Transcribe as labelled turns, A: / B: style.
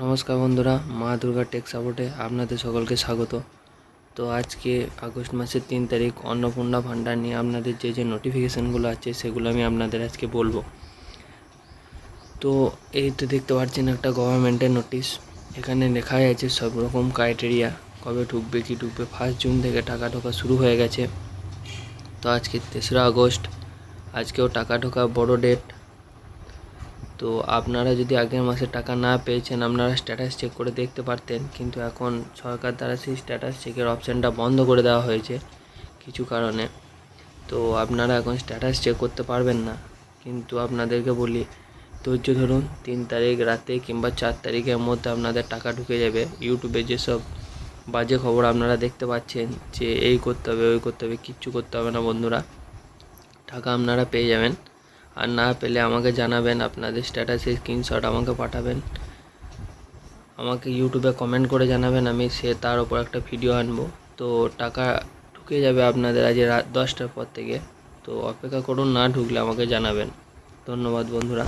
A: নমস্কার বন্ধুরা, মা দুর্গা টেক সাপোর্টে আপনাদের সকলকে স্বাগত। তো আজকে আগস্ট মাসের 3 তারিখ অন্নপূর্ণা ভাণ্ডার নিয়ে আপনাদের যে নোটিফিকেশানগুলো আছে সেগুলো আমি আপনাদের আজকে বলবো। তো এই তো দেখতে পাচ্ছেন একটা গভর্নমেন্টের নোটিশ। এখানে লেখা আছে সব রকম ক্রাইটেরিয়া, কবে ঢুকবে কি ঢুকবে। 1 জুন থেকে টাকা ঢোকা শুরু হয়ে গেছে। তো আজকে 3রা আগস্ট, আজকেও টাকা ঢোকা বড় ডেট। তো আপনারা যদি আগের মাসে টাকা না পেয়েছেন আপনারা স্ট্যাটাস চেক করে দেখতে পারতেন, কিন্তু এখন সরকার দ্বারা সেই স্ট্যাটাস চেকের অপশানটা বন্ধ করে দেওয়া হয়েছে কিছু কারণে। তো আপনারা এখন স্ট্যাটাস চেক করতে পারবেন না। কিন্তু আপনাদেরকে বলি, ধৈর্য ধরুন, 3 তারিখ রাতে কিংবা 4 তারিখের মধ্যে আপনাদের টাকা ঢুকে যাবে। ইউটিউবে যেসব বাজে খবর আপনারা দেখতে পাচ্ছেন যে এই করতে হবে ওই করতে হবে, কিচ্ছু করতে হবে না বন্ধুরা, টাকা আপনারা পেয়ে যাবেন। আর না পেলে আমাকে জানাবেন, আপনাদের স্ট্যাটাসের স্ক্রিনশট আমাকে পাঠাবেন, আমাকে ইউটিউবে কমেন্ট করে জানাবেন, আমি তার ওপর একটা ভিডিও আনবো। তো টাকা ঢুকে যাবে আপনাদের আজ রাত 10টার পর থেকে। তো অপেক্ষা করুন, না ঢুকলে আমাকে জানাবেন। ধন্যবাদ বন্ধুরা।